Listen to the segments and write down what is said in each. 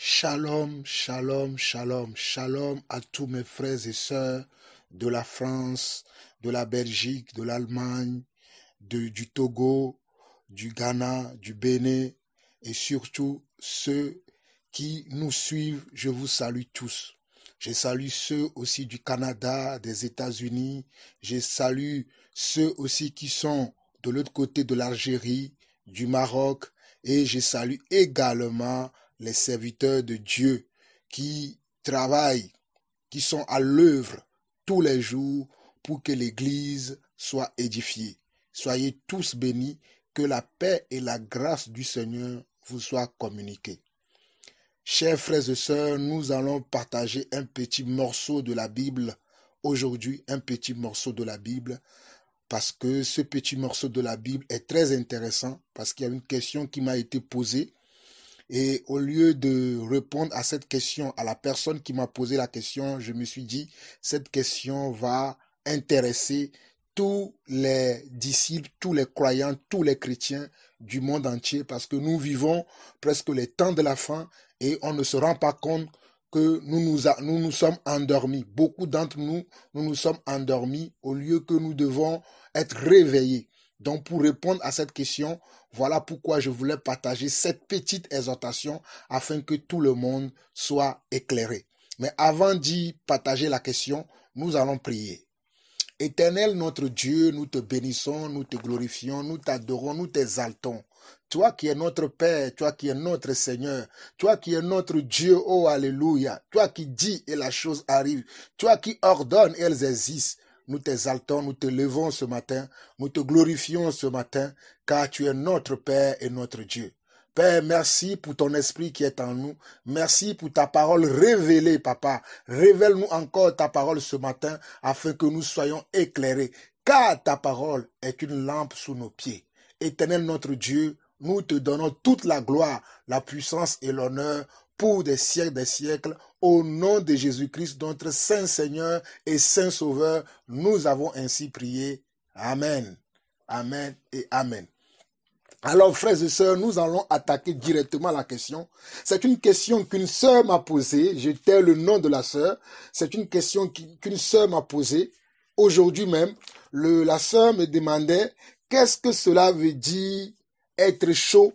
Shalom, shalom, shalom, shalom à tous mes frères et sœurs de la France, de la Belgique, de l'Allemagne, du Togo, du Ghana, du Bénin et surtout ceux qui nous suivent, je vous salue tous. Je salue ceux aussi du Canada, des États-Unis, je salue ceux aussi qui sont de l'autre côté de l'Algérie, du Maroc et je salue également les serviteurs de Dieu qui travaillent, qui sont à l'œuvre tous les jours pour que l'Église soit édifiée. Soyez tous bénis, que la paix et la grâce du Seigneur vous soient communiquées. Chers frères et sœurs, nous allons partager un petit morceau de la Bible aujourd'hui, un petit morceau de la Bible, parce que ce petit morceau de la Bible est très intéressant, parce qu'il y a une question qui m'a été posée. Et au lieu de répondre à cette question, à la personne qui m'a posé la question, je me suis dit, cette question va intéresser tous les disciples, tous les croyants, tous les chrétiens du monde entier, parce que nous vivons presque les temps de la fin et on ne se rend pas compte que nous sommes endormis. Beaucoup d'entre nous, nous sommes endormis au lieu que nous devons être réveillés. Donc, pour répondre à cette question, voilà pourquoi je voulais partager cette petite exhortation afin que tout le monde soit éclairé. Mais avant d'y partager la question, nous allons prier. Éternel notre Dieu, nous te bénissons, nous te glorifions, nous t'adorons, nous t'exaltons. Toi qui es notre Père, toi qui es notre Seigneur, toi qui es notre Dieu, oh alléluia, toi qui dis et la chose arrive, toi qui ordonnes et elles existent. Nous t'exaltons, nous te levons ce matin, nous te glorifions ce matin, car tu es notre Père et notre Dieu. Père, merci pour ton esprit qui est en nous. Merci pour ta parole révélée, Papa. Révèle-nous encore ta parole ce matin afin que nous soyons éclairés, car ta parole est une lampe sous nos pieds. Éternel notre Dieu, nous te donnons toute la gloire, la puissance et l'honneur pour des siècles, au nom de Jésus-Christ, notre Saint Seigneur et Saint Sauveur, nous avons ainsi prié. Amen. Amen et Amen. Alors, frères et sœurs, nous allons attaquer directement la question. C'est une question qu'une sœur m'a posée. Je tais le nom de la sœur. C'est une question qu'une sœur m'a posée. Aujourd'hui même, la sœur me demandait qu'est-ce que cela veut dire être chaud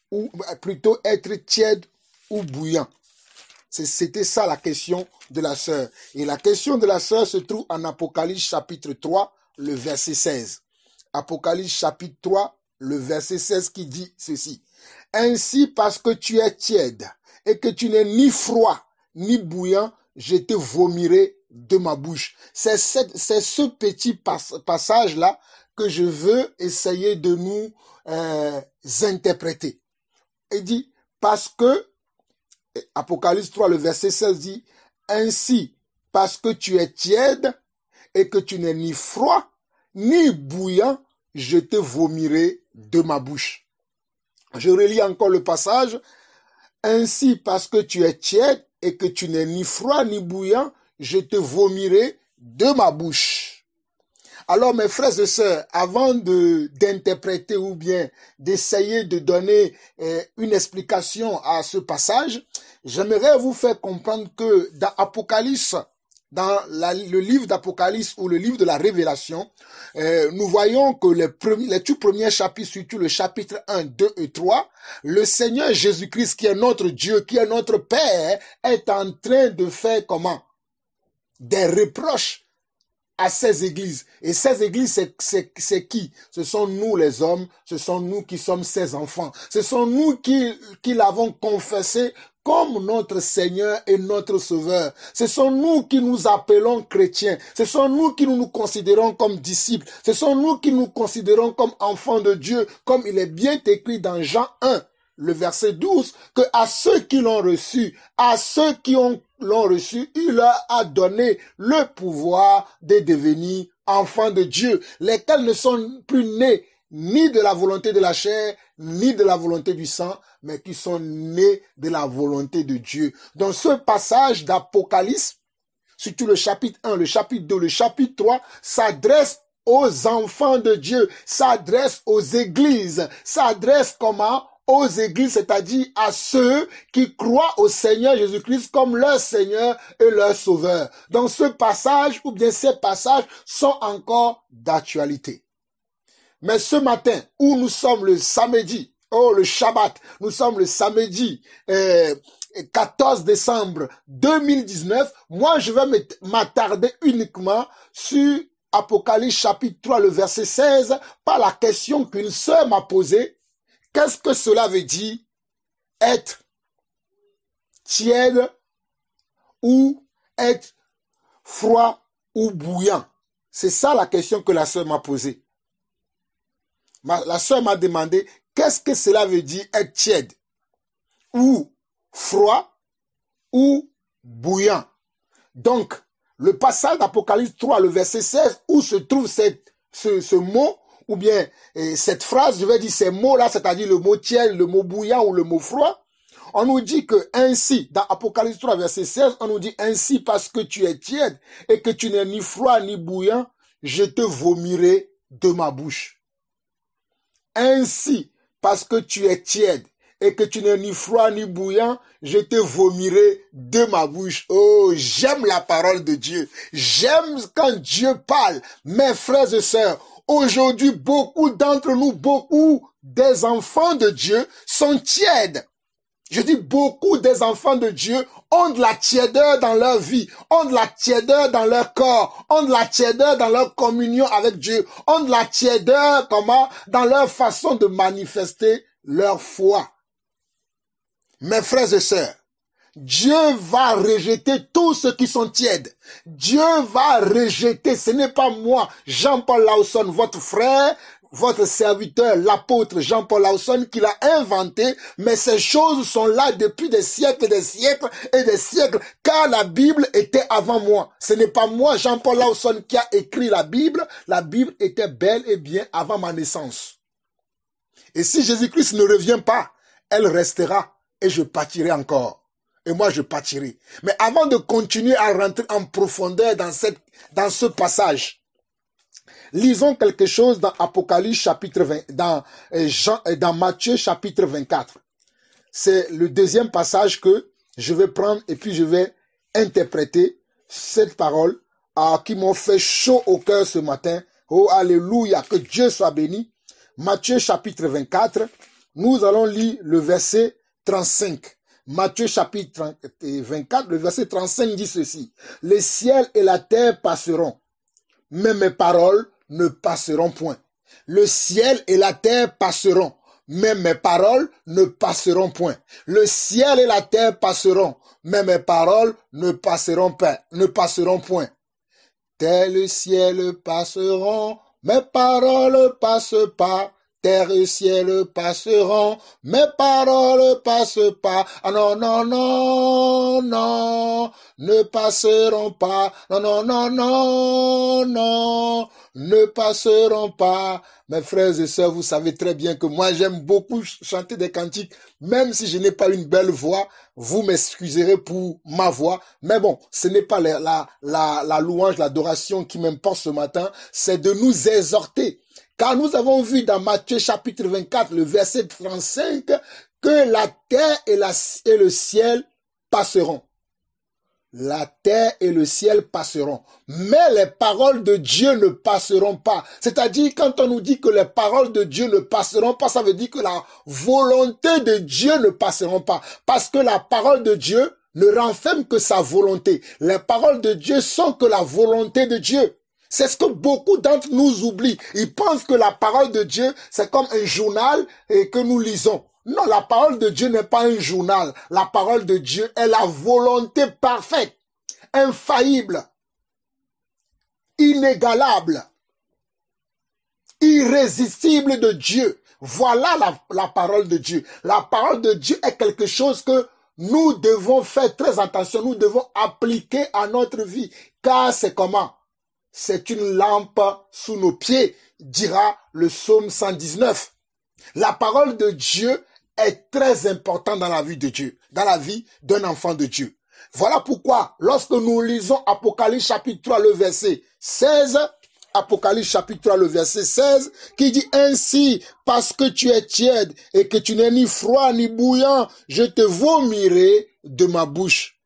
ou plutôt être tiède ou bouillant. C'était ça la question de la sœur. Et la question de la sœur se trouve en Apocalypse chapitre 3, le verset 16. Apocalypse chapitre 3, le verset 16 qui dit ceci. Ainsi, parce que tu es tiède et que tu n'es ni froid ni bouillant, je te vomirai de ma bouche. C'est ce petit passage-là que je veux essayer de nous interpréter. Il dit, parce que, Apocalypse 3, le verset 16 dit, ainsi, parce que tu es tiède et que tu n'es ni froid ni bouillant, je te vomirai de ma bouche. Je relis encore le passage. Ainsi, parce que tu es tiède et que tu n'es ni froid ni bouillant, je te vomirai de ma bouche. Alors, mes frères et sœurs, avant d'interpréter ou bien d'essayer de donner une explication à ce passage, j'aimerais vous faire comprendre que dans Apocalypse, dans le livre d'Apocalypse ou le livre de la Révélation, nous voyons que les tout premiers chapitres, surtout le chapitre 1, 2 et 3, le Seigneur Jésus-Christ, qui est notre Dieu, qui est notre Père, est en train de faire comment? Des reproches à ces églises. Et ces églises, c'est qui? Ce sont nous les hommes, ce sont nous qui sommes ses enfants. Ce sont nous qui l'avons confessé comme notre Seigneur et notre Sauveur. Ce sont nous qui nous appelons chrétiens. Ce sont nous qui nous considérons comme disciples. Ce sont nous qui nous considérons comme enfants de Dieu, comme il est bien écrit dans Jean 1, le verset 12, que à ceux qui l'ont reçu, à ceux qui l'ont reçu, il leur a donné le pouvoir de devenir enfants de Dieu, lesquels ne sont plus nés ni de la volonté de la chair, ni de la volonté du sang, mais qui sont nés de la volonté de Dieu. Dans ce passage d'Apocalypse, surtout le chapitre 1, le chapitre 2, le chapitre 3, s'adresse aux enfants de Dieu, s'adresse aux églises, s'adresse comment? aux églises, c'est-à-dire à ceux qui croient au Seigneur Jésus-Christ comme leur Seigneur et leur Sauveur. Donc ce passage, ou bien ces passages, sont encore d'actualité. Mais ce matin, où nous sommes le samedi, le Shabbat, nous sommes le samedi 14 décembre 2019, moi je vais m'attarder uniquement sur Apocalypse chapitre 3, le verset 16, par la question qu'une sœur m'a posée. Qu'est-ce que cela veut dire être tiède ou être froid ou bouillant? C'est ça la question que la sœur m'a posée. La sœur m'a demandé qu'est-ce que cela veut dire être tiède ou froid ou bouillant. Donc, le passage d'Apocalypse 3, le verset 16, où se trouve ce mot, ou bien cette phrase, je vais dire ces mots-là, c'est-à-dire le mot tiède, le mot bouillant ou le mot froid, on nous dit que ainsi, dans Apocalypse 3, verset 16, on nous dit ainsi parce que tu es tiède et que tu n'es ni froid ni bouillant, je te vomirai de ma bouche. Ainsi, parce que tu es tiède et que tu n'es ni froid ni bouillant, je te vomirai de ma bouche. Oh, j'aime la parole de Dieu. J'aime quand Dieu parle. Mes frères et sœurs, aujourd'hui, beaucoup d'entre nous, beaucoup des enfants de Dieu sont tièdes. Je dis beaucoup des enfants de Dieu ont de la tiédeur dans leur vie, ont de la tiédeur dans leur corps, ont de la tiédeur dans leur communion avec Dieu, ont de la tiédeur dans leur façon de manifester leur foi. Mes frères et sœurs, Dieu va rejeter tous ceux qui sont tièdes. Dieu va rejeter, ce n'est pas moi, Jean-Paul Lawson, votre frère, votre serviteur, l'apôtre Jean-Paul Lawson, qui l'a inventé, mais ces choses sont là depuis des siècles et des siècles, car la Bible était avant moi. Ce n'est pas moi, Jean-Paul Lawson, qui a écrit la Bible était bel et bien avant ma naissance. Et si Jésus-Christ ne revient pas, elle restera et je pâtirai encore. Et moi, je pâtirai. Mais avant de continuer à rentrer en profondeur dans ce passage, lisons quelque chose dans Apocalypse chapitre 20, dans Matthieu chapitre 24. C'est le deuxième passage que je vais prendre et puis je vais interpréter cette parole qui m'ont fait chaud au cœur ce matin. Oh, alléluia, que Dieu soit béni. Matthieu chapitre 24, nous allons lire le verset 35. Matthieu chapitre 24, le verset 35 dit ceci. Les ciels et la terre passeront, mais mes paroles ne passeront point. Le ciel et la terre passeront, mais mes paroles ne passeront point. Le ciel et la terre passeront, mais mes paroles ne passeront point. Tel le ciel passeront, mes paroles passent pas. Terre et ciel passeront, mes paroles passent pas. Ah non, non, non, non, ne passeront pas. Non, non, non, non, non, ne passeront pas. Mes frères et sœurs, vous savez très bien que moi j'aime beaucoup chanter des cantiques, même si je n'ai pas une belle voix. Vous m'excuserez pour ma voix, mais bon, ce n'est pas la louange, l'adoration qui m'importe ce matin, c'est de nous exhorter. Car nous avons vu dans Matthieu chapitre 24, le verset 35, que la terre et le ciel passeront. La terre et le ciel passeront. Mais les paroles de Dieu ne passeront pas. C'est-à-dire, quand on nous dit que les paroles de Dieu ne passeront pas, ça veut dire que la volonté de Dieu ne passeront pas. Parce que la parole de Dieu ne renferme que sa volonté. Les paroles de Dieu sont que la volonté de Dieu. C'est ce que beaucoup d'entre nous oublient. Ils pensent que la parole de Dieu, c'est comme un journal que nous lisons. Non, la parole de Dieu n'est pas un journal. La parole de Dieu est la volonté parfaite, infaillible, inégalable, irrésistible de Dieu. Voilà la parole de Dieu. La parole de Dieu est quelque chose que nous devons faire très attention. Nous devons appliquer à notre vie. Car c'est comment? C'est une lampe sous nos pieds, dira le psaume 119. La parole de Dieu est très importante dans la vie de Dieu, dans la vie d'un enfant de Dieu. Voilà pourquoi, lorsque nous lisons Apocalypse chapitre 3, le verset 16, Apocalypse chapitre 3, le verset 16, qui dit ainsi, parce que tu es tiède et que tu n'es ni froid ni bouillant, je te vomirai de ma bouche.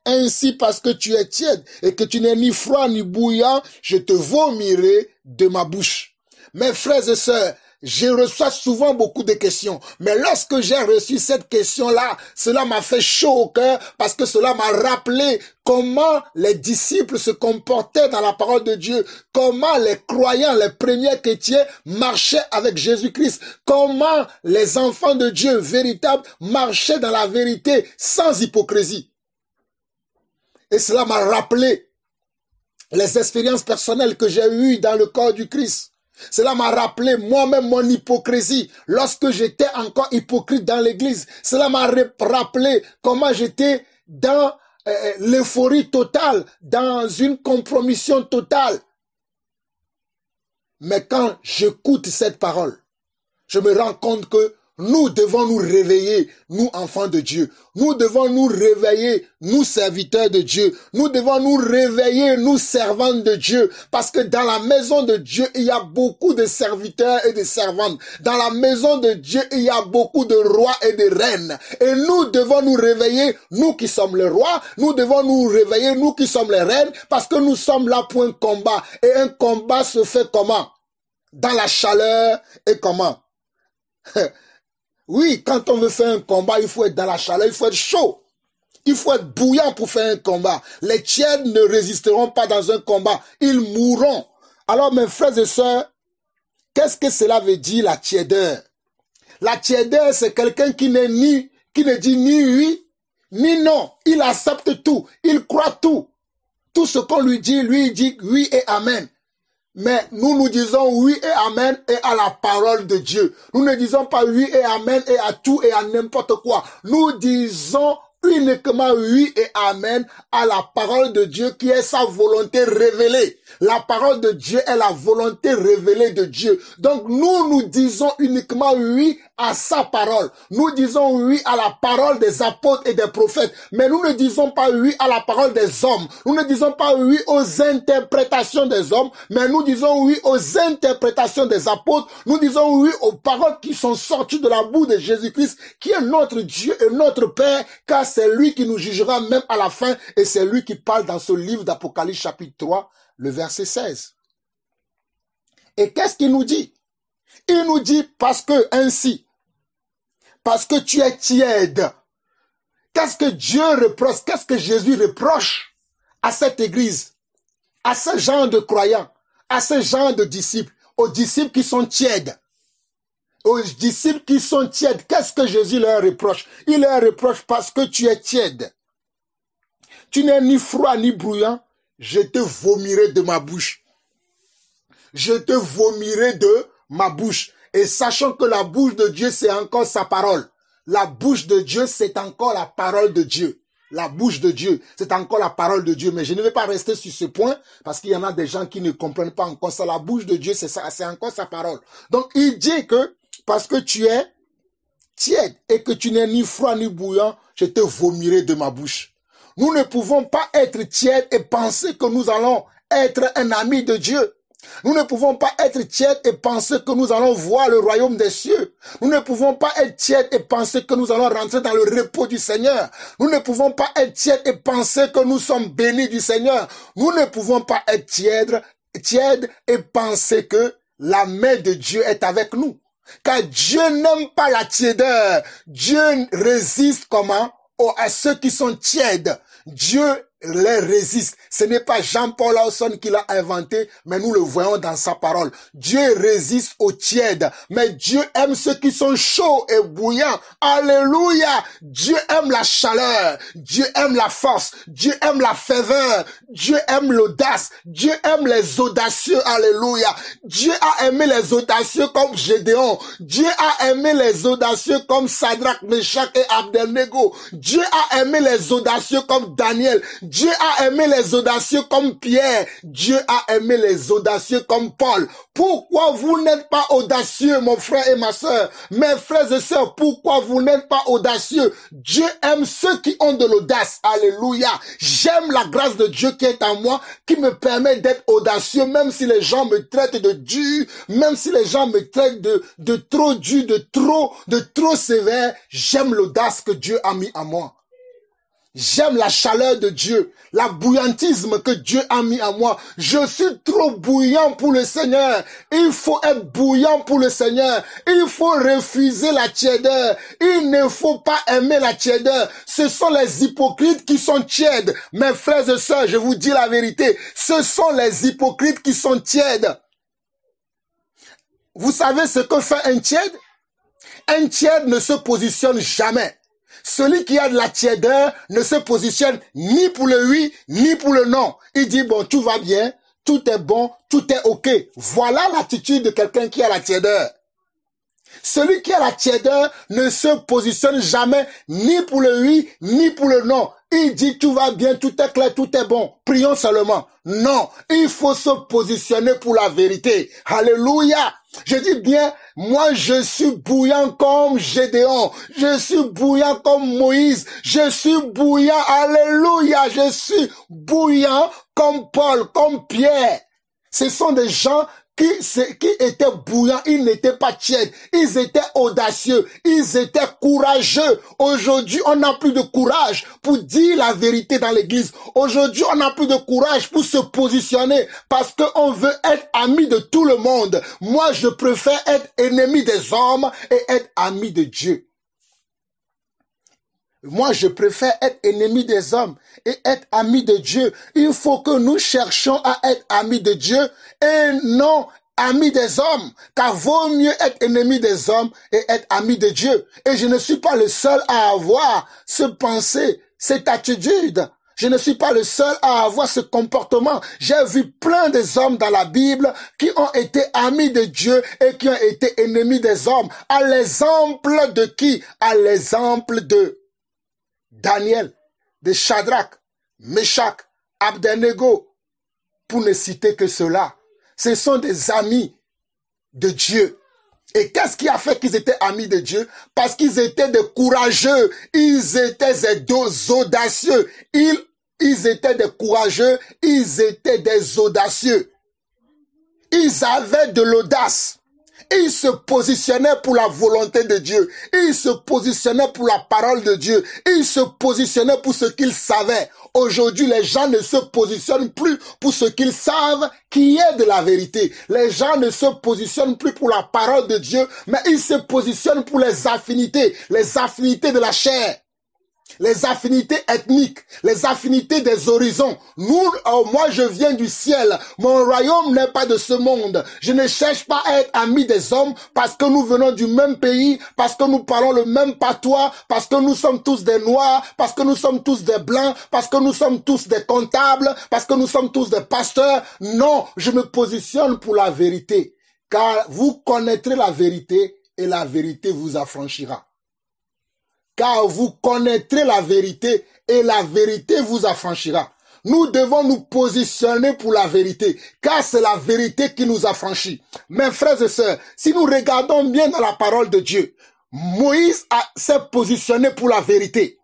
Ainsi, parce que tu es tiède et que tu n'es ni froid ni bouillant, je te vomirai de ma bouche. Mes frères et sœurs, je reçois souvent beaucoup de questions, mais lorsque j'ai reçu cette question-là, cela m'a fait chaud au cœur parce que cela m'a rappelé comment les disciples se comportaient dans la parole de Dieu, comment les croyants, les premiers chrétiens marchaient avec Jésus-Christ, comment les enfants de Dieu véritables marchaient dans la vérité sans hypocrisie. Et cela m'a rappelé les expériences personnelles que j'ai eues dans le corps du Christ. Cela m'a rappelé moi-même mon hypocrisie lorsque j'étais encore hypocrite dans l'église. Cela m'a rappelé comment j'étais dans l'euphorie totale, dans une compromission totale. Mais quand j'écoute cette parole, je me rends compte que nous devons nous réveiller, nous enfants de Dieu. Nous devons nous réveiller, nous serviteurs de Dieu. Nous devons nous réveiller, nous servants de Dieu. Parce que dans la maison de Dieu, il y a beaucoup de serviteurs et de servantes. Dans la maison de Dieu, il y a beaucoup de rois et de reines. Et nous devons nous réveiller, nous qui sommes les rois. Nous devons nous réveiller, nous qui sommes les reines. Parce que nous sommes là pour un combat. Et un combat se fait comment? Dans la chaleur et comment? Oui, quand on veut faire un combat, il faut être dans la chaleur, il faut être chaud. Il faut être bouillant pour faire un combat. Les tièdes ne résisteront pas dans un combat. Ils mourront. Alors, mes frères et sœurs, qu'est-ce que cela veut dire, la tièdeur? La tièdeur, c'est quelqu'un qui ne dit ni oui, ni non. Il accepte tout. Il croit tout. Tout ce qu'on lui dit oui et amen. Mais nous disons oui et amen et à la parole de Dieu. Nous ne disons pas oui et amen et à tout et à n'importe quoi. Nous disons uniquement oui et amen à la parole de Dieu qui est sa volonté révélée. La parole de Dieu est la volonté révélée de Dieu. Donc nous disons uniquement oui à sa parole. Nous disons oui à la parole des apôtres et des prophètes. Mais nous ne disons pas oui à la parole des hommes. Nous ne disons pas oui aux interprétations des hommes, mais nous disons oui aux interprétations des apôtres. Nous disons oui aux paroles qui sont sorties de la bouche de Jésus-Christ, qui est notre Dieu et notre Père, car c'est lui qui nous jugera même à la fin, et c'est lui qui parle dans ce livre d'Apocalypse chapitre 3, le verset 16. Et qu'est-ce qu'il nous dit? Il nous dit parce que ainsi, parce que tu es tiède. Qu'est-ce que Dieu reproche? Qu'est-ce que Jésus reproche à cette église, à ce genre de croyants, à ce genre de disciples, aux disciples qui sont tièdes? Aux disciples qui sont tièdes, qu'est-ce que Jésus leur reproche? Il leur reproche parce que tu es tiède. Tu n'es ni froid ni bouillant, je te vomirai de ma bouche. Je te vomirai de ma bouche. Et sachant que la bouche de Dieu, c'est encore sa parole. La bouche de Dieu, c'est encore la parole de Dieu. La bouche de Dieu, c'est encore la parole de Dieu. Mais je ne vais pas rester sur ce point parce qu'il y en a des gens qui ne comprennent pas encore ça. La bouche de Dieu, c'est ça, c'est encore sa parole. Donc, il dit que parce que tu es tiède et que tu n'es ni froid ni bouillant, je te vomirai de ma bouche. Nous ne pouvons pas être tièdes et penser que nous allons être un ami de Dieu. Nous ne pouvons pas être tièdes et penser que nous allons voir le royaume des cieux. Nous ne pouvons pas être tièdes et penser que nous allons rentrer dans le repos du Seigneur. Nous ne pouvons pas être tièdes et penser que nous sommes bénis du Seigneur. Nous ne pouvons pas être tièdes et penser que la main de Dieu est avec nous. Car Dieu n'aime pas la tiédeur. Dieu résiste comment? À ceux qui sont tièdes. Dieu les résiste. Ce n'est pas Jean-Paul Lawson qui l'a inventé, mais nous le voyons dans sa parole. Dieu résiste aux tièdes, mais Dieu aime ceux qui sont chauds et bouillants. Alléluia! Dieu aime la chaleur. Dieu aime la force. Dieu aime la ferveur. Dieu aime l'audace. Dieu aime les audacieux. Alléluia! Dieu a aimé les audacieux comme Gédéon. Dieu a aimé les audacieux comme Sadrach, Meshach et Abednego. Dieu a aimé les audacieux comme Daniel. Dieu a aimé les audacieux comme Pierre. Dieu a aimé les audacieux comme Paul. Pourquoi vous n'êtes pas audacieux, mon frère et ma sœur? Mes frères et sœurs, pourquoi vous n'êtes pas audacieux? Dieu aime ceux qui ont de l'audace. Alléluia. J'aime la grâce de Dieu qui est en moi, qui me permet d'être audacieux, même si les gens me traitent de dur, même si les gens me traitent de trop dur, de trop sévère. J'aime l'audace que Dieu a mis en moi. J'aime la chaleur de Dieu, la bouillantisme que Dieu a mis en moi. Je suis trop bouillant pour le Seigneur. Il faut être bouillant pour le Seigneur. Il faut refuser la tièdeur. Il ne faut pas aimer la tièdeur. Ce sont les hypocrites qui sont tièdes. Mes frères et sœurs, je vous dis la vérité. Ce sont les hypocrites qui sont tièdes. Vous savez ce que fait un tiède? Un tiède ne se positionne jamais. Celui qui a de la tièdeur ne se positionne ni pour le oui, ni pour le non. Il dit, bon, tout va bien, tout est bon, tout est OK. Voilà l'attitude de quelqu'un qui a la tièdeur. Celui qui a la tièdeur ne se positionne jamais ni pour le oui, ni pour le non. Il dit, tout va bien, tout est clair, tout est bon. Prions seulement. Non, il faut se positionner pour la vérité. Alléluia. Je dis bien, moi je suis bouillant comme Gédéon, je suis bouillant comme Moïse, je suis bouillant, alléluia, je suis bouillant comme Paul, comme Pierre. Ce sont des gens qui étaient bouillants, ils n'étaient pas tièdes, ils étaient audacieux, ils étaient courageux. Aujourd'hui, on n'a plus de courage pour dire la vérité dans l'église. Aujourd'hui, on n'a plus de courage pour se positionner parce qu'on veut être ami de tout le monde. Moi, je préfère être ennemi des hommes et être ami de Dieu. Moi, je préfère être ennemi des hommes et être ami de Dieu. Il faut que nous cherchions à être amis de Dieu et non amis des hommes. Car vaut mieux être ennemi des hommes et être ami de Dieu. Et je ne suis pas le seul à avoir ce pensée, cette attitude. Je ne suis pas le seul à avoir ce comportement. J'ai vu plein des hommes dans la Bible qui ont été amis de Dieu et qui ont été ennemis des hommes. À l'exemple de qui? À l'exemple de Daniel, de Shadrach, Meshach, Abednego, pour ne citer que cela. Ce sont des amis de Dieu. Et qu'est-ce qui a fait qu'ils étaient amis de Dieu? Parce qu'ils étaient des courageux, ils étaient des audacieux, ils étaient des courageux, ils étaient des audacieux. Ils avaient de l'audace. Ils se positionnaient pour la volonté de Dieu. Ils se positionnaient pour la parole de Dieu. Ils se positionnaient pour ce qu'ils savaient. Aujourd'hui, les gens ne se positionnent plus pour ce qu'ils savent qui est de la vérité. Les gens ne se positionnent plus pour la parole de Dieu, mais ils se positionnent pour les affinités de la chair. Les affinités ethniques, les affinités des horizons. Moi je viens du ciel. Mon royaume n'est pas de ce monde. Je ne cherche pas à être ami des hommes parce que nous venons du même pays, parce que nous parlons le même patois, parce que nous sommes tous des noirs, parce que nous sommes tous des blancs, parce que nous sommes tous des comptables, parce que nous sommes tous des pasteurs. Non, je me positionne pour la vérité. Car vous connaîtrez la vérité et la vérité vous affranchira. Car vous connaîtrez la vérité et la vérité vous affranchira. Nous devons nous positionner pour la vérité, car c'est la vérité qui nous affranchit. Mes frères et sœurs, si nous regardons bien dans la parole de Dieu, Moïse s'est positionné pour la vérité.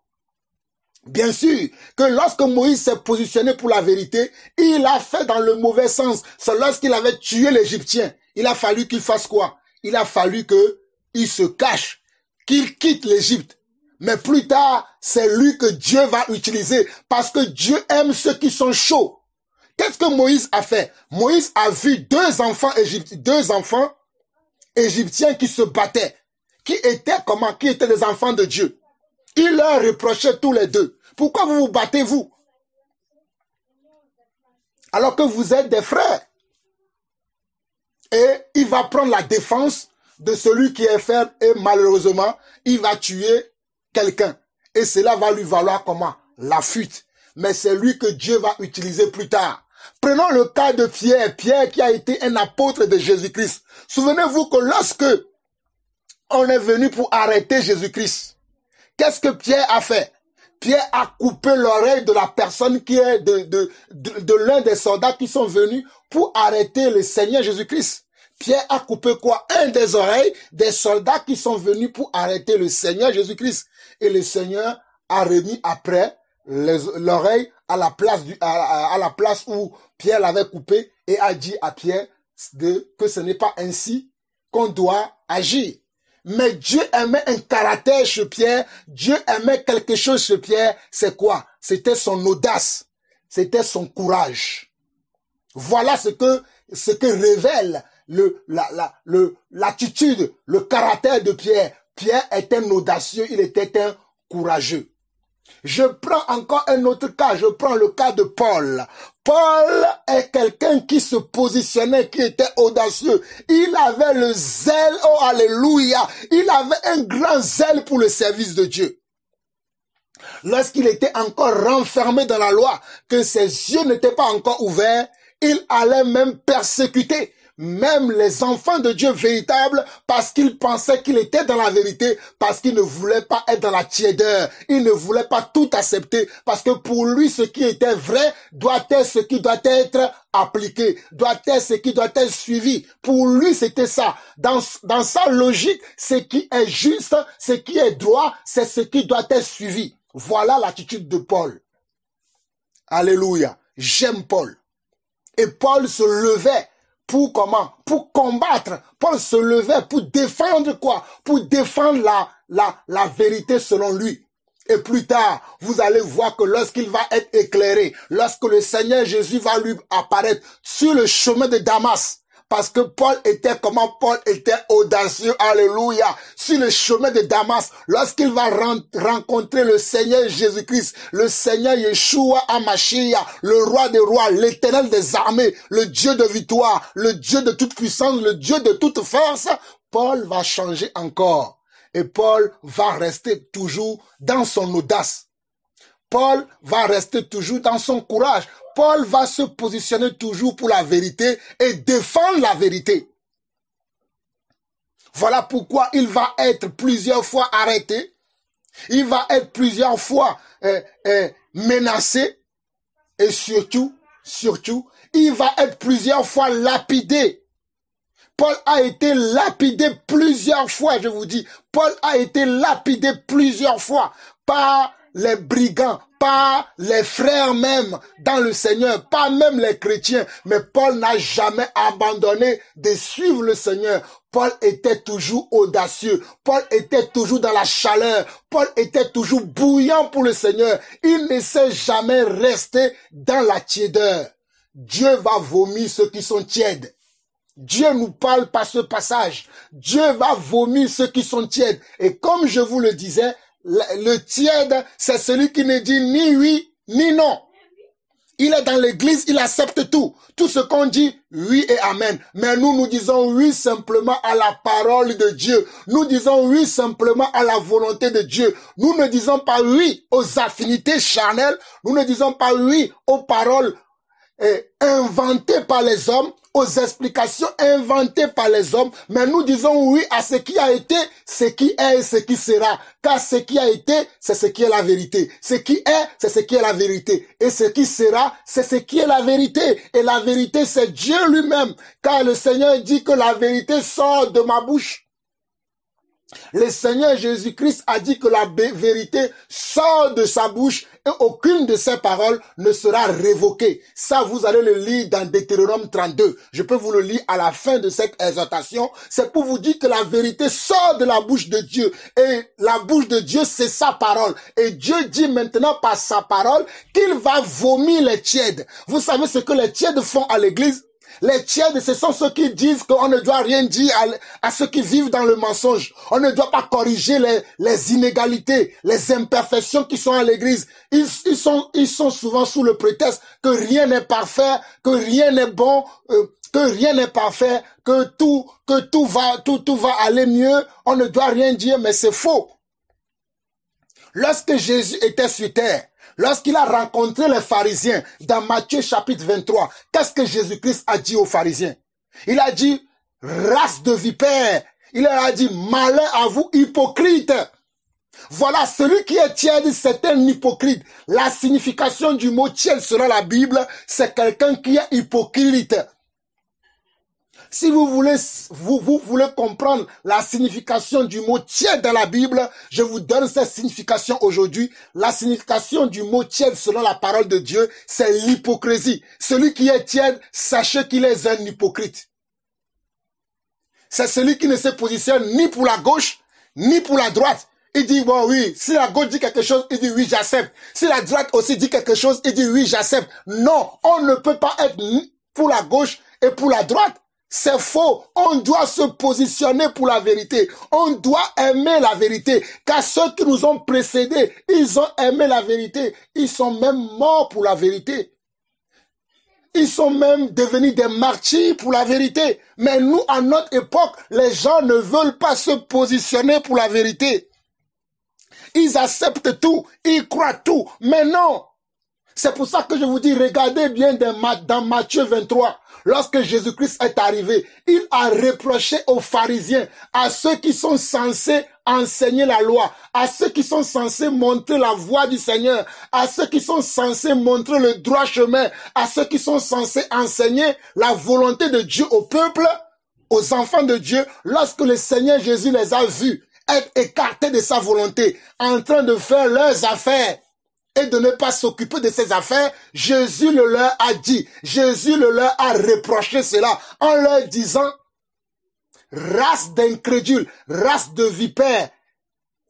Bien sûr que lorsque Moïse s'est positionné pour la vérité, il a fait dans le mauvais sens. C'est lorsqu'il avait tué l'Égyptien. Il a fallu qu'il fasse quoi? Il a fallu qu'il se cache, qu'il quitte l'Égypte. Mais plus tard, c'est lui que Dieu va utiliser parce que Dieu aime ceux qui sont chauds. Qu'est-ce que Moïse a fait? Moïse a vu deux enfants égyptiens qui se battaient, qui étaient des enfants de Dieu. Il leur reprochait tous les deux. Pourquoi vous vous battez, vous? Alors que vous êtes des frères. Et il va prendre la défense de celui qui est faible et malheureusement, il va tuer quelqu'un. Et cela va lui valoir comment? La fuite. Mais c'est lui que Dieu va utiliser plus tard. Prenons le cas de Pierre. Pierre qui a été un apôtre de Jésus-Christ. Souvenez-vous que lorsque on est venu pour arrêter Jésus-Christ, qu'est-ce que Pierre a fait? Pierre a coupé l'oreille de la personne qui est de l'un des soldats qui sont venus pour arrêter le Seigneur Jésus-Christ. Pierre a coupé quoi? Un des oreilles des soldats qui sont venus pour arrêter le Seigneur Jésus-Christ. Et le Seigneur a remis après l'oreille à la place où Pierre l'avait coupé et a dit à Pierre que ce n'est pas ainsi qu'on doit agir. Mais Dieu aimait un caractère chez Pierre, Dieu aimait quelque chose chez Pierre, c'est quoi? C'était son audace, c'était son courage. Voilà ce que révèle l'attitude, le caractère de Pierre. Pierre est un audacieux, il était un courageux. Je prends encore un autre cas, je prends le cas de Paul. Paul est quelqu'un qui se positionnait, qui était audacieux. Il avait le zèle, oh alléluia, il avait un grand zèle pour le service de Dieu. Lorsqu'il était encore renfermé dans la loi, que ses yeux n'étaient pas encore ouverts, il allait même persécuter même les enfants de Dieu véritables parce qu'il pensait qu'il était dans la vérité, parce qu'il ne voulait pas être dans la tiédeur, il ne voulait pas tout accepter parce que pour lui ce qui était vrai doit être ce qui doit être appliqué, doit être ce qui doit être suivi. Pour lui c'était ça. Dans sa logique, ce qui est juste, ce qui est droit, c'est ce qui doit être suivi. Voilà l'attitude de Paul. Alléluia. J'aime Paul. Et Paul se levait pour comment? Pour combattre. Paul se levait pour défendre quoi? Pour défendre la vérité selon lui. Et plus tard, vous allez voir que lorsqu'il va être éclairé, lorsque le Seigneur Jésus va lui apparaître sur le chemin de Damas, parce que Paul était comment? Paul était audacieux, alléluia, sur le chemin de Damas, lorsqu'il va rencontrer le Seigneur Jésus-Christ, le Seigneur Yeshua HaMashiach, le roi des rois, l'éternel des armées, le Dieu de victoire, le Dieu de toute puissance, le Dieu de toute force, Paul va changer encore. Et Paul va rester toujours dans son audace. Paul va rester toujours dans son courage. Paul va se positionner toujours pour la vérité et défendre la vérité. Voilà pourquoi il va être plusieurs fois arrêté. Il va être plusieurs fois menacé. Et surtout, il va être plusieurs fois lapidé. Paul a été lapidé plusieurs fois, je vous dis. Paul a été lapidé plusieurs fois par les brigands, pas les frères même dans le Seigneur, pas même les chrétiens. Mais Paul n'a jamais abandonné de suivre le Seigneur. Paul était toujours audacieux. Paul était toujours dans la chaleur. Paul était toujours bouillant pour le Seigneur. Il ne s'est jamais resté dans la tiédeur. Dieu va vomir ceux qui sont tièdes. Dieu nous parle par ce passage. Dieu va vomir ceux qui sont tièdes. Et comme je vous le disais, le tiède, c'est celui qui ne dit ni oui, ni non. Il est dans l'église, il accepte tout. Tout ce qu'on dit, oui et amen. Mais nous disons oui simplement à la parole de Dieu. Nous disons oui simplement à la volonté de Dieu. Nous ne disons pas oui aux affinités charnelles. Nous ne disons pas oui aux paroles inventées par les hommes, aux explications inventées par les hommes, mais nous disons oui à ce qui a été, ce qui est et ce qui sera. Car ce qui a été, c'est ce qui est la vérité. Ce qui est, c'est ce qui est la vérité. Et ce qui sera, c'est ce qui est la vérité. Et la vérité, c'est Dieu lui-même. Car le Seigneur dit que la vérité sort de ma bouche. Le Seigneur Jésus-Christ a dit que la vérité sort de sa bouche et aucune de ses paroles ne sera révoquée. Ça, vous allez le lire dans Deutéronome 32. Je peux vous le lire à la fin de cette exhortation. C'est pour vous dire que la vérité sort de la bouche de Dieu. Et la bouche de Dieu, c'est sa parole. Et Dieu dit maintenant par sa parole qu'il va vomir les tièdes. Vous savez ce que les tièdes font à l'église? Les tièdes, ce sont ceux qui disent qu'on ne doit rien dire à ceux qui vivent dans le mensonge. On ne doit pas corriger les inégalités, les imperfections qui sont à l'église. Ils sont souvent sous le prétexte que rien n'est parfait, que rien n'est bon, que rien n'est parfait, que tout va aller mieux. On ne doit rien dire, mais c'est faux. Lorsque Jésus était sur terre, lorsqu'il a rencontré les pharisiens dans Matthieu chapitre 23, qu'est-ce que Jésus-Christ a dit aux pharisiens? Il a dit, race de vipères. Il leur a dit, malheur à vous hypocrites. Voilà, celui qui est tiède, c'est un hypocrite. La signification du mot tiède selon la Bible, c'est quelqu'un qui est hypocrite. Si vous voulez comprendre la signification du mot tiède dans la Bible, je vous donne cette signification aujourd'hui. La signification du mot tiède selon la parole de Dieu, c'est l'hypocrisie. Celui qui est tiède, sachez qu'il est un hypocrite. C'est celui qui ne se positionne ni pour la gauche, ni pour la droite. Il dit, bon oui, si la gauche dit quelque chose, il dit oui, j'accepte. Si la droite aussi dit quelque chose, il dit oui, j'accepte. Non, on ne peut pas être pour la gauche et pour la droite. C'est faux. On doit se positionner pour la vérité. On doit aimer la vérité. Car ceux qui nous ont précédés, ils ont aimé la vérité. Ils sont même morts pour la vérité. Ils sont même devenus des martyrs pour la vérité. Mais nous, à notre époque, les gens ne veulent pas se positionner pour la vérité. Ils acceptent tout, ils croient tout, mais non. C'est pour ça que je vous dis, regardez bien dans Matthieu 23. Lorsque Jésus-Christ est arrivé, il a reproché aux pharisiens, à ceux qui sont censés enseigner la loi, à ceux qui sont censés montrer la voie du Seigneur, à ceux qui sont censés montrer le droit chemin, à ceux qui sont censés enseigner la volonté de Dieu au peuple, aux enfants de Dieu, lorsque le Seigneur Jésus les a vus être écartés de sa volonté, en train de faire leurs affaires, et de ne pas s'occuper de ses affaires, Jésus le leur a dit, Jésus le leur a reproché cela en leur disant, race d'incrédules, race de vipères,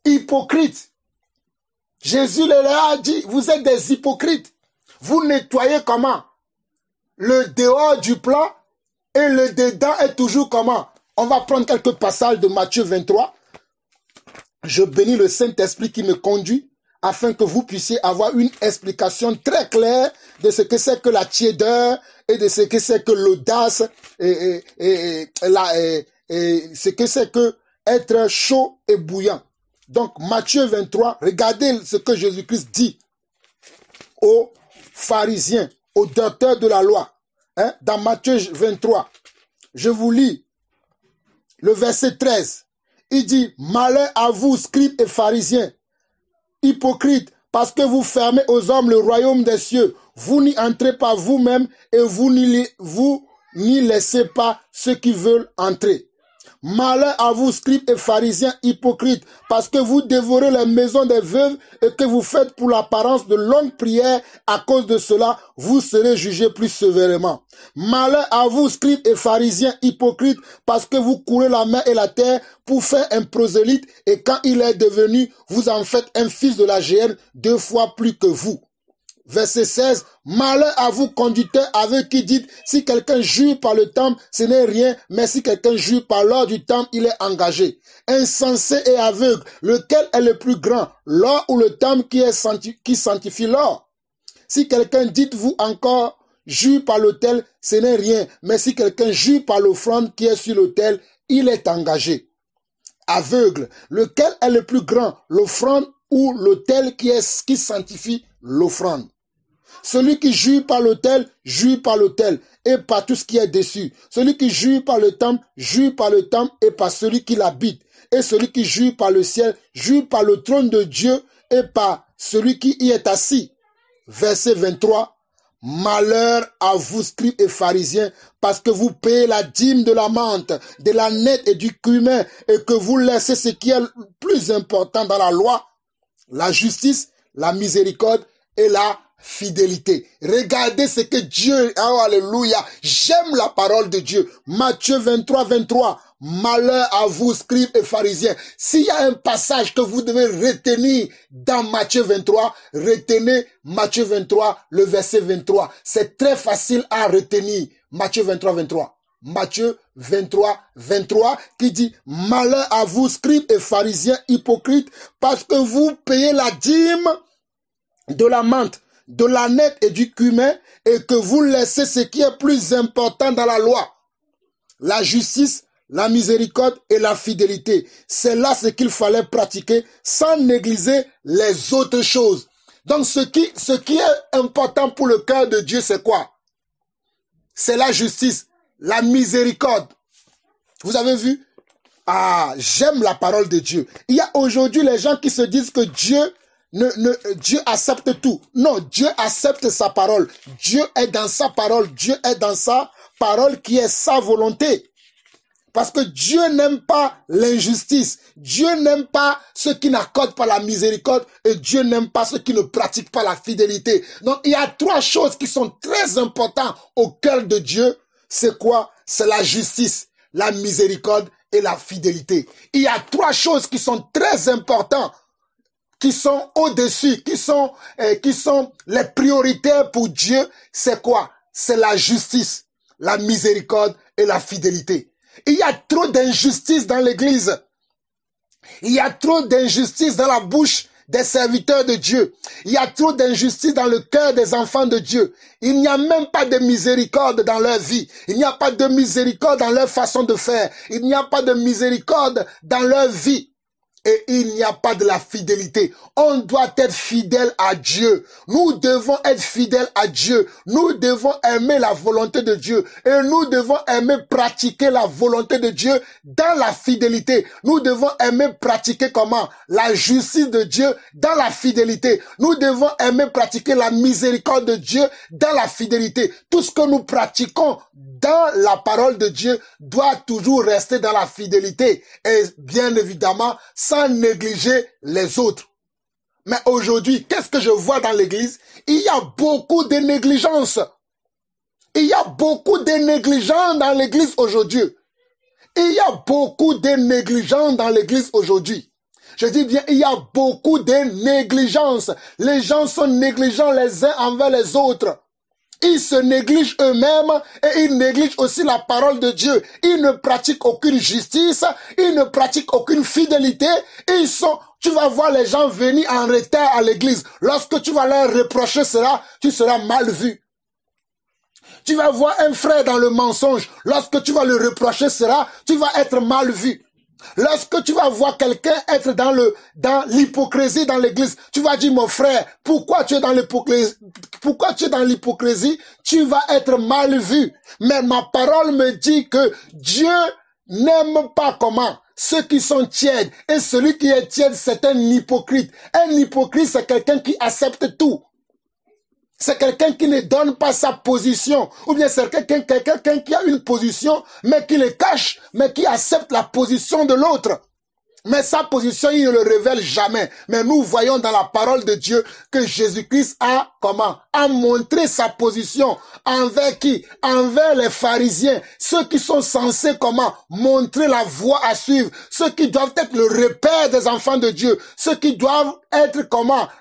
hypocrites. Jésus le leur a dit, vous êtes des hypocrites. Vous nettoyez comment? Le dehors du plat et le dedans est toujours comment? On va prendre quelques passages de Matthieu 23. Je bénis le Saint-Esprit qui me conduit, afin que vous puissiez avoir une explication très claire de ce que c'est que la tiédeur et de ce que c'est que l'audace et ce que c'est que être chaud et bouillant. Donc Matthieu 23, regardez ce que Jésus-Christ dit aux pharisiens, aux docteurs de la loi. Dans Matthieu 23, je vous lis le verset 13. Il dit, malheur à vous, scribes et pharisiens, hypocrites, parce que vous fermez aux hommes le royaume des cieux. Vous n'y entrez pas vous-même et vous n'y laissez pas ceux qui veulent entrer. Malheur à vous, scribes et pharisiens hypocrites, parce que vous dévorez les maisons des veuves et que vous faites pour l'apparence de longues prières. À cause de cela, vous serez jugés plus sévèrement. Malheur à vous, scribes et pharisiens hypocrites, parce que vous courez la mer et la terre pour faire un prosélyte, et quand il est devenu, vous en faites un fils de la géhenne 2 fois plus que vous. Verset 16, malheur à vous conducteurs aveugles qui dites, si quelqu'un jure par le temple, ce n'est rien, mais si quelqu'un jure par l'or du temple, il est engagé. Insensé et aveugle, lequel est le plus grand, l'or ou le temple qui sanctifie l'or? Si quelqu'un dites-vous encore, jure par l'autel, ce n'est rien, mais si quelqu'un jure par l'offrande qui est sur l'autel, il est engagé. Aveugle, lequel est le plus grand, l'offrande ou l'autel qui sanctifie l'offrande? Celui qui jure par l'autel et par tout ce qui est dessus. Celui qui jure par le temple et par celui qui l'habite. Et celui qui jure par le ciel, jure par le trône de Dieu et par celui qui y est assis. Verset 23. Malheur à vous, scribes et pharisiens, parce que vous payez la dîme de la menthe, de la nette et du cumin, et que vous laissez ce qui est le plus important dans la loi, la justice, la miséricorde et la fidélité. Regardez ce que Dieu, oh, alléluia, j'aime la parole de Dieu. Matthieu 23, 23. Malheur à vous, scribes et pharisiens. S'il y a un passage que vous devez retenir dans Matthieu 23, retenez Matthieu 23, le verset 23. C'est très facile à retenir. Matthieu 23, 23. Matthieu 23, 23 qui dit, malheur à vous, scribes et pharisiens hypocrites, parce que vous payez la dîme de la menthe, de la nette et du cumin, et que vous laissez ce qui est plus important dans la loi, la justice, la miséricorde et la fidélité. C'est là ce qu'il fallait pratiquer sans négliger les autres choses. Donc ce qui est important pour le cœur de Dieu, c'est quoi? C'est la justice, la miséricorde. Vous avez vu? Ah, j'aime la parole de Dieu. Il y a aujourd'hui les gens qui se disent que Dieu accepte tout. Non, Dieu accepte sa parole. Dieu est dans sa parole. Dieu est dans sa parole qui est sa volonté. Parce que Dieu n'aime pas l'injustice. Dieu n'aime pas ceux qui n'accordent pas la miséricorde et Dieu n'aime pas ceux qui ne pratiquent pas la fidélité. Donc, il y a trois choses qui sont très importantes au cœur de Dieu. C'est quoi? C'est la justice, la miséricorde et la fidélité. Il y a trois choses qui sont très importantes, qui sont au-dessus, qui sont les priorités pour Dieu. C'est quoi? C'est la justice, la miséricorde et la fidélité. Il y a trop d'injustice dans l'église. Il y a trop d'injustice dans la bouche des serviteurs de Dieu. Il y a trop d'injustice dans le cœur des enfants de Dieu. Il n'y a même pas de miséricorde dans leur vie. Il n'y a pas de miséricorde dans leur façon de faire. Il n'y a pas de miséricorde dans leur vie. Et il n'y a pas de la fidélité. On doit être fidèle à Dieu. Nous devons être fidèles à Dieu. Nous devons aimer la volonté de Dieu. Et nous devons aimer pratiquer la volonté de Dieu dans la fidélité. Nous devons aimer pratiquer comment? La justice de Dieu dans la fidélité. Nous devons aimer pratiquer la miséricorde de Dieu dans la fidélité. Tout ce que nous pratiquons dans la parole de Dieu doit toujours rester dans la fidélité. Et bien évidemment, sans négliger les autres. Mais aujourd'hui, qu'est-ce que je vois dans l'église? Il y a beaucoup de négligence. Il y a beaucoup de négligence dans l'église aujourd'hui. Il y a beaucoup de négligence dans l'église aujourd'hui. Je dis bien, il y a beaucoup de négligence. Les gens sont négligents les uns envers les autres. Ils se négligent eux-mêmes et ils négligent aussi la parole de Dieu. Ils ne pratiquent aucune justice, ils ne pratiquent aucune fidélité. Tu vas voir les gens venir en retard à l'église. Lorsque tu vas leur reprocher cela, tu seras mal vu. Tu vas voir un frère dans le mensonge. Lorsque tu vas le reprocher cela, tu vas être mal vu. Lorsque tu vas voir quelqu'un être dans l'hypocrisie dans l'église, tu vas dire, mon frère, pourquoi tu es dans l'hypocrisie? Pourquoi tu es dans l'hypocrisie? Tu vas être mal vu. Mais ma parole me dit que Dieu n'aime pas comment? Ceux qui sont tièdes. Et celui qui est tiède, c'est un hypocrite. Un hypocrite, c'est quelqu'un qui accepte tout. C'est quelqu'un qui ne donne pas sa position. Ou bien c'est quelqu'un qui a une position, mais qui le cache, mais qui accepte la position de l'autre. Mais sa position, il ne le révèle jamais. Mais nous voyons dans la parole de Dieu que Jésus-Christ a montré sa position envers qui? Envers les pharisiens. Ceux qui sont censés montrer la voie à suivre. Ceux qui doivent être le repère des enfants de Dieu. Ceux qui doivent être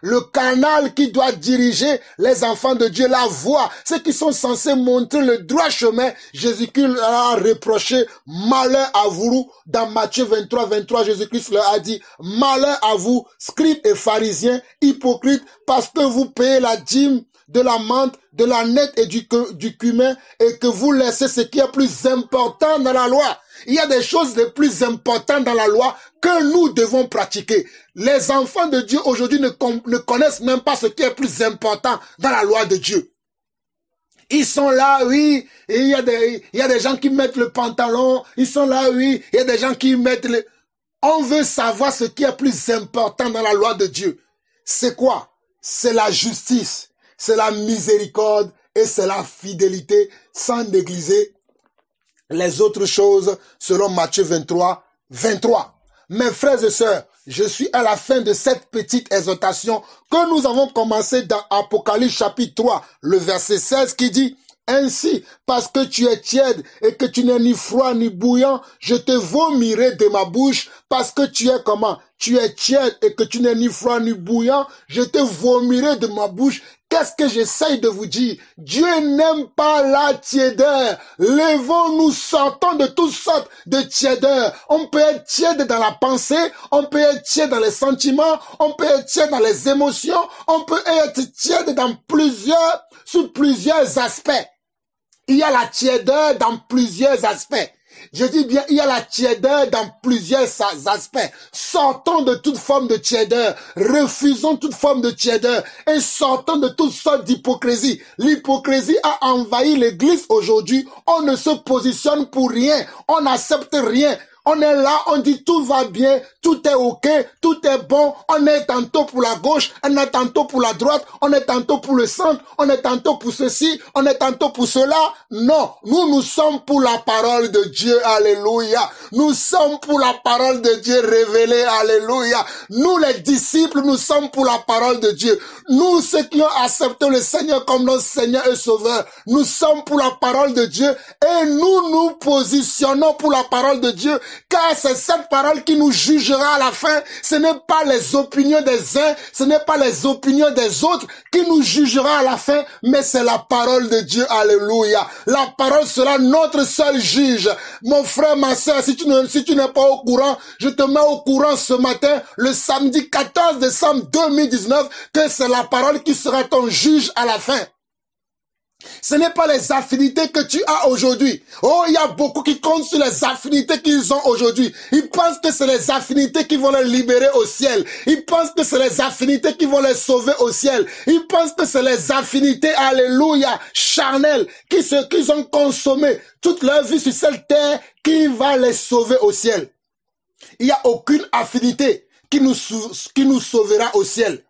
le canal qui doit diriger les enfants de Dieu, la voie. Ceux qui sont censés montrer le droit chemin. Jésus-Christ leur a reproché malheur à vous. Dans Matthieu 23, Jésus-Christ leur a dit, malheur à vous, scribes et pharisiens, hypocrites, parce que vous payez la dîme de la menthe, de la nette et du cumin, et que vous laissez ce qui est plus important dans la loi. Il y a des choses les plus importantes dans la loi que nous devons pratiquer. Les enfants de Dieu aujourd'hui ne connaissent même pas ce qui est plus important dans la loi de Dieu. Ils sont là, oui, et il y a des gens qui mettent le pantalon, ils sont là, oui, il y a des gens qui mettent le... On veut savoir ce qui est plus important dans la loi de Dieu. C'est quoi? C'est la justice, c'est la miséricorde et c'est la fidélité, sans négliger les autres choses selon Matthieu 23. Mes frères et sœurs, je suis à la fin de cette petite exhortation que nous avons commencé dans Apocalypse chapitre 3, le verset 16 qui dit « Ainsi, parce que tu es tiède et que tu n'es ni froid ni bouillant, je te vomirai de ma bouche, parce que tu es tu es tiède et que tu n'es ni froid ni bouillant, je te vomirai de ma bouche. » Qu'est-ce que j'essaye de vous dire? Dieu n'aime pas la tiédeur. Levons-nous, sortons de toutes sortes de tiédeur. On peut être tiède dans la pensée, on peut être tiède dans les sentiments, on peut être tiède dans les émotions, on peut être tiède dans sous plusieurs aspects. Il y a la tiédeur dans plusieurs aspects. Je dis bien, il y a la tiédeur dans plusieurs aspects. Sortons de toute forme de tiédeur. Refusons toute forme de tiédeur. Et sortons de toutes sortes d'hypocrisie. L'hypocrisie a envahi l'église aujourd'hui. On ne se positionne pour rien. On n'accepte rien. On est là, on dit tout va bien, tout est ok, tout est bon. On est tantôt pour la gauche, on est tantôt pour la droite, on est tantôt pour le centre, on est tantôt pour ceci, on est tantôt pour cela. Non, nous sommes pour la parole de Dieu, alléluia. Nous sommes pour la parole de Dieu révélée, alléluia. Nous les disciples, nous sommes pour la parole de Dieu. Nous, ceux qui ont accepté le Seigneur comme notre Seigneur et Sauveur, nous sommes pour la parole de Dieu et nous nous positionnons pour la parole de Dieu, car c'est cette parole qui nous jugera à la fin. Ce n'est pas les opinions des uns, ce n'est pas les opinions des autres qui nous jugera à la fin, mais c'est la parole de Dieu, alléluia. La parole sera notre seul juge. Mon frère, ma soeur, si tu n'es pas au courant, je te mets au courant ce matin, le samedi 14 décembre 2019, que c'est la parole qui sera ton juge à la fin. Ce n'est pas les affinités que tu as aujourd'hui. Oh, il y a beaucoup qui comptent sur les affinités qu'ils ont aujourd'hui. Ils pensent que c'est les affinités qui vont les libérer au ciel. Ils pensent que c'est les affinités qui vont les sauver au ciel. Ils pensent que c'est les affinités, alléluia, charnelles, qu'ils ont consommé toute leur vie sur cette terre qui va les sauver au ciel. Il n'y a aucune affinité qui nous sauvera au ciel.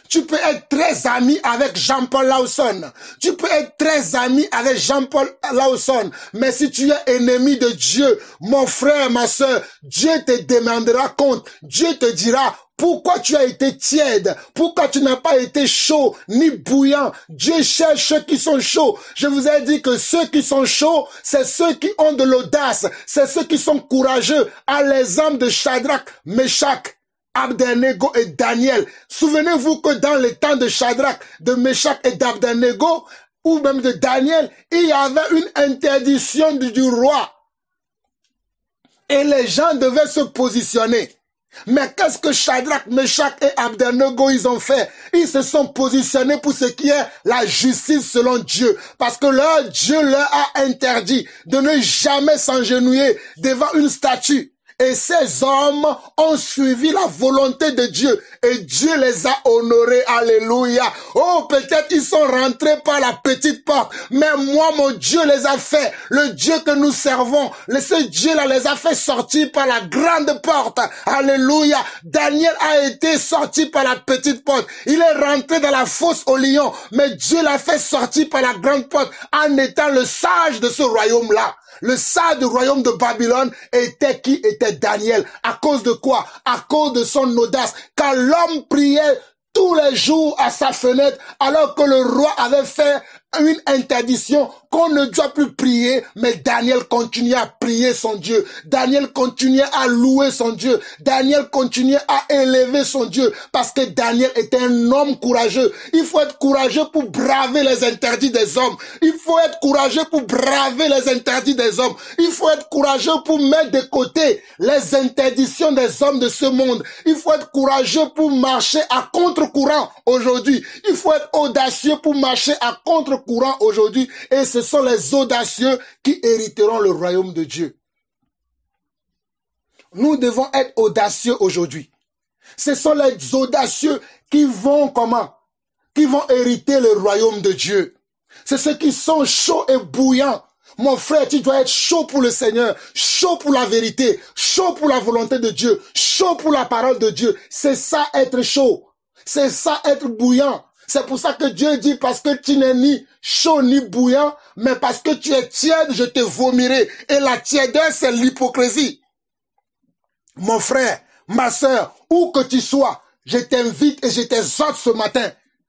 Tu peux être très ami avec Jean-Paul Lawson. Tu peux être très ami avec Jean-Paul Lawson. Mais si tu es ennemi de Dieu, mon frère, ma soeur, Dieu te demandera compte. Dieu te dira, pourquoi tu as été tiède? Pourquoi tu n'as pas été chaud ni bouillant? Dieu cherche ceux qui sont chauds. Je vous ai dit que ceux qui sont chauds, c'est ceux qui ont de l'audace. C'est ceux qui sont courageux. À l'exemple de Shadrach, Meshach, Abednego et Daniel. Souvenez-vous que dans les temps de Shadrach, de Meshach et d'Abednego, ou même de Daniel, il y avait une interdiction du roi. Et les gens devaient se positionner. Mais qu'est-ce que Shadrach, Meshach et Abednego ils ont fait? Ils se sont positionnés pour ce qui est la justice selon Dieu. Parce que leur Dieu leur a interdit de ne jamais s'agenouiller devant une statue. Et ces hommes ont suivi la volonté de Dieu. Et Dieu les a honorés. Alléluia. Oh, peut-être ils sont rentrés par la petite porte. Mais moi, mon Dieu les a fait. Le Dieu que nous servons, ce Dieu-là les a fait sortir par la grande porte. Alléluia. Daniel a été sorti par la petite porte. Il est rentré dans la fosse au lion. Mais Dieu l'a fait sortir par la grande porte en étant le sage de ce royaume-là. Le sage du royaume de Babylone était qui? Était Daniel. À cause de quoi? À cause de son audace. Car l'homme priait tous les jours à sa fenêtre alors que le roi avait fait une interdiction qu'on ne doit plus prier, mais Daniel continuait à prier son Dieu. Daniel continuait à louer son Dieu. Daniel continuait à élever son Dieu parce que Daniel était un homme courageux. Il faut être courageux pour braver les interdits des hommes. Il faut être courageux pour braver les interdits des hommes. Il faut être courageux pour mettre de côté les interdictions des hommes de ce monde. Il faut être courageux pour marcher à contre-courant aujourd'hui. Il faut être audacieux pour marcher à contre-courant aujourd'hui. Et ce sont les audacieux qui hériteront le royaume de Dieu. Nous devons être audacieux aujourd'hui. Ce sont les audacieux qui vont comment? Qui vont hériter le royaume de Dieu. C'est ceux qui sont chauds et bouillants. Mon frère, tu dois être chaud pour le Seigneur, chaud pour la vérité, chaud pour la volonté de Dieu, chaud pour la parole de Dieu. C'est ça être chaud. C'est ça être bouillant. C'est pour ça que Dieu dit, parce que tu n'es ni chaud ni bouillant, mais parce que tu es tiède, je te vomirai. Et la tièdeur, c'est l'hypocrisie. Mon frère, ma soeur, où que tu sois, je t'invite et je t'exhorte ce matin,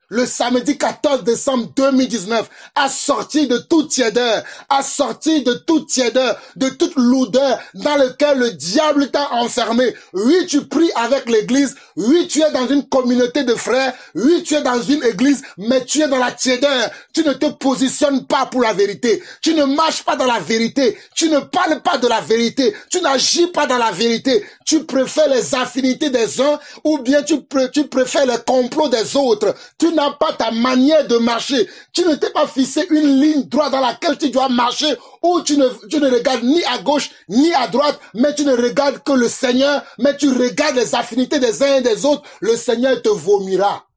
le samedi 14 décembre 2019, à sortir de toute tièdeur, à sortir de toute tièdeur, de toute lourdeur dans lequel le diable t'a enfermé. Oui, tu pries avec l'église, oui, tu es dans une communauté de frères, oui, tu es dans une église, mais tu es dans la tièdeur. Tu ne te positionnes pas pour la vérité. Tu ne marches pas dans la vérité. Tu ne parles pas de la vérité. Tu n'agis pas dans la vérité. Tu préfères les affinités des uns ou bien tu préfères les complots des autres. Tu n'as pas ta manière de marcher. Tu ne t'es pas fixé une ligne droite dans laquelle tu dois marcher où tu ne regardes ni à gauche ni à droite, mais tu ne regardes que le Seigneur, mais tu regardes les affinités des uns et des autres. Le Seigneur te vomira.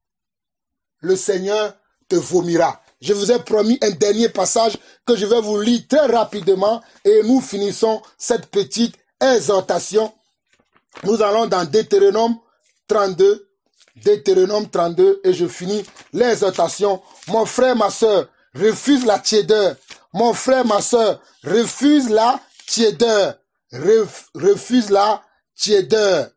Le Seigneur te vomira. Je vous ai promis un dernier passage que je vais vous lire très rapidement et nous finissons cette petite exhortation. Nous allons dans Deutéronome 32, et je finis l'exhortation. Mon frère, ma soeur, refuse la tiédeur. Mon frère, ma soeur, refuse la tiédeur. Refuse la tiédeur.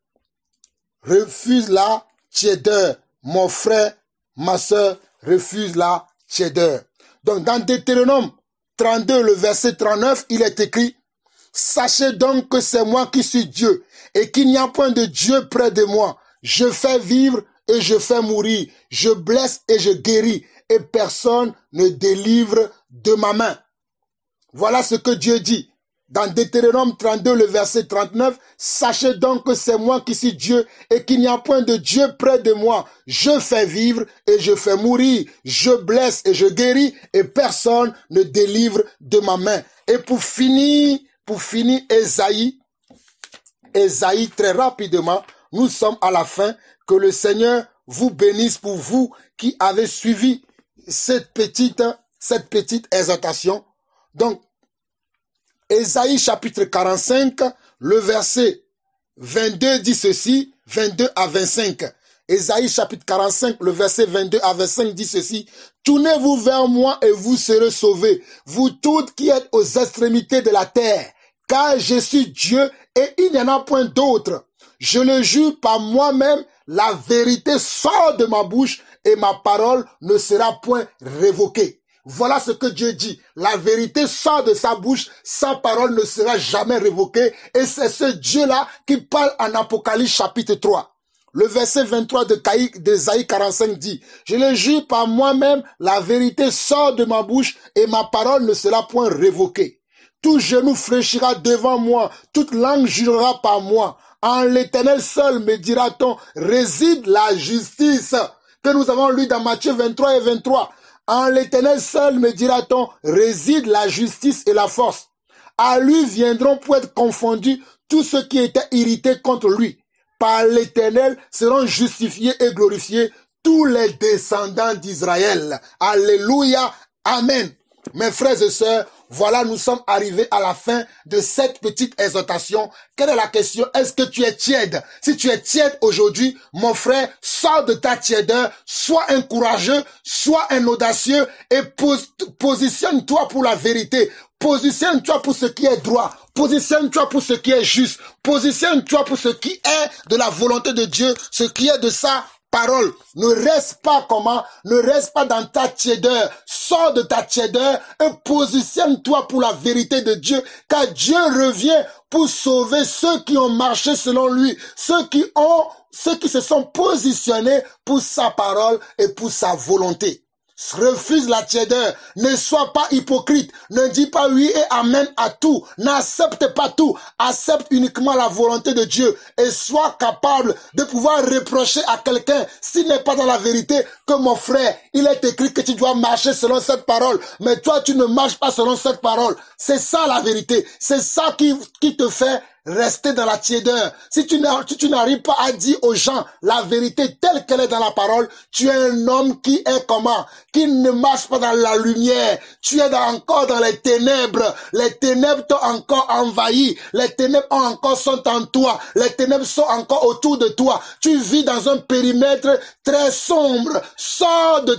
Refuse la tiédeur. Mon frère, ma soeur, refuse la tiédeur. Donc, dans Deutéronome 32, le verset 39, il est écrit: sachez donc que c'est moi qui suis Dieu, et qu'il n'y a point de Dieu près de moi. Je fais vivre et je fais mourir. Je blesse et je guéris, et personne ne délivre de ma main. Voilà ce que Dieu dit. Dans Deutéronome 32, le verset 39, sachez donc que c'est moi qui suis Dieu et qu'il n'y a point de Dieu près de moi. Je fais vivre et je fais mourir. Je blesse et je guéris et personne ne délivre de ma main. Et pour finir, Ésaïe très rapidement, nous sommes à la fin. Que le Seigneur vous bénisse pour vous qui avez suivi cette petite exhortation. Donc, Ésaïe chapitre 45, le verset 22 dit ceci, 22 à 25. Ésaïe chapitre 45, le verset 22 à 25 dit ceci: tournez-vous vers moi et vous serez sauvés, vous toutes qui êtes aux extrémités de la terre, car je suis Dieu et il n'y en a point d'autre. Je le jure par moi-même, la vérité sort de ma bouche et ma parole ne sera point révoquée. Voilà ce que Dieu dit. La vérité sort de sa bouche, sa parole ne sera jamais révoquée. Et c'est ce Dieu-là qui parle en Apocalypse chapitre 3. Le verset 23 d'Ésaïe 45 dit: je le jure par moi-même, la vérité sort de ma bouche et ma parole ne sera point révoquée. Tout genou fléchira devant moi, toute langue jurera par moi. En l'Éternel seul, me dira-t-on, réside la justice. Que nous avons lu dans Matthieu 23 et 23. En l'Éternel seul, me dira-t-on, réside la justice et la force. À lui viendront pour être confondus tous ceux qui étaient irrités contre lui. Par l'Éternel seront justifiés et glorifiés tous les descendants d'Israël. Alléluia, amen. Mes frères et sœurs, voilà, nous sommes arrivés à la fin de cette petite exhortation. Quelle est la question? Est-ce que tu es tiède? Si tu es tiède aujourd'hui, mon frère, sors de ta tièdeur, sois un courageux, sois un audacieux et positionne-toi pour la vérité. Positionne-toi pour ce qui est droit. Positionne-toi pour ce qui est juste. Positionne-toi pour ce qui est de la volonté de Dieu, ce qui est de sa parole. Ne reste pas comment? Ne reste pas dans ta tiédeur. Sors de ta tiédeur et positionne-toi pour la vérité de Dieu, car Dieu revient pour sauver ceux qui ont marché selon lui, ceux qui se sont positionnés pour sa parole et pour sa volonté. Refuse la tiédeur, ne sois pas hypocrite, ne dis pas oui et amen à tout, n'accepte pas tout, accepte uniquement la volonté de Dieu et sois capable de pouvoir reprocher à quelqu'un s'il n'est pas dans la vérité que mon frère, il est écrit que tu dois marcher selon cette parole, mais toi tu ne marches pas selon cette parole. C'est ça la vérité, c'est ça qui te fait rester dans la tiédeur. Si tu n'arrives pas à dire aux gens la vérité telle qu'elle est dans la parole, tu es un homme qui est comment? Qui ne marche pas dans la lumière. Tu es encore dans les ténèbres. Les ténèbres t'ont encore envahi. Les ténèbres sont en toi. Les ténèbres sont encore autour de toi. Tu vis dans un périmètre très sombre. Sors de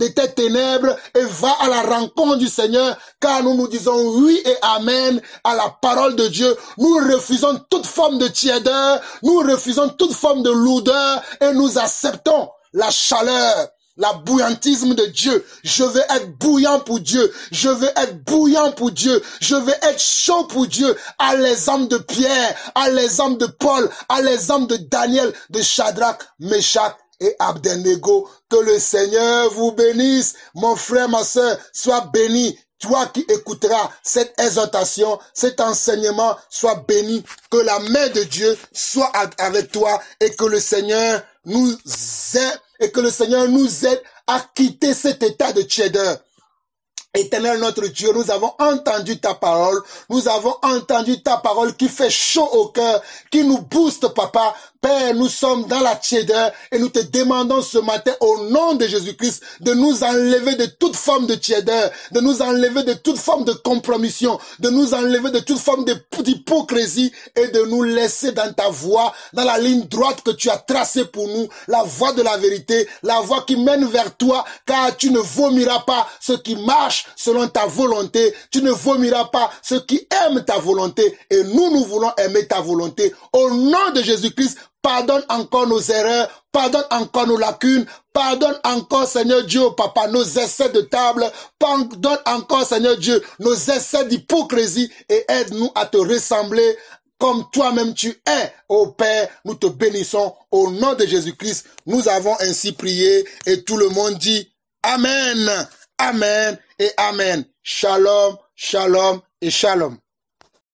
tes ténèbres et va à la rencontre du Seigneur, car nous disons oui et amen à la parole de Dieu. Nous refusons toute forme de tiédeur, nous refusons toute forme de lourdeur et nous acceptons la chaleur, la bouillantisme de Dieu. Je veux être bouillant pour Dieu. Je veux être bouillant pour Dieu. Je veux être chaud pour Dieu. À l'exemple de Pierre, à l'exemple de Paul, à l'exemple de Daniel, de Shadrach, Meshach et Abednego. Que le Seigneur vous bénisse. Mon frère, ma soeur, sois béni. Toi qui écouteras cette exhortation, cet enseignement, sois béni. Que la main de Dieu soit avec toi et que le Seigneur nous aide à quitter cet état de tiédeur. Éternel notre Dieu, nous avons entendu ta parole, nous avons entendu ta parole qui fait chaud au cœur, qui nous booste, papa, Père, nous sommes dans la tiédeur et nous te demandons ce matin au nom de Jésus-Christ de nous enlever de toute forme de tiédeur, de nous enlever de toute forme de compromission, de nous enlever de toute forme d'hypocrisie et de nous laisser dans ta voie, dans la ligne droite que tu as tracée pour nous, la voie de la vérité, la voie qui mène vers toi, car tu ne vomiras pas ceux qui marchent selon ta volonté, tu ne vomiras pas ceux qui aiment ta volonté et nous voulons aimer ta volonté. Au nom de Jésus-Christ, pardonne encore nos erreurs, pardonne encore nos lacunes, pardonne encore, Seigneur Dieu, Papa, nos essais de table, pardonne encore, Seigneur Dieu, nos essais d'hypocrisie et aide-nous à te ressembler comme toi-même tu es, ô Père. Nous te bénissons au nom de Jésus-Christ. Nous avons ainsi prié et tout le monde dit Amen, Amen et Amen. Shalom, shalom et shalom.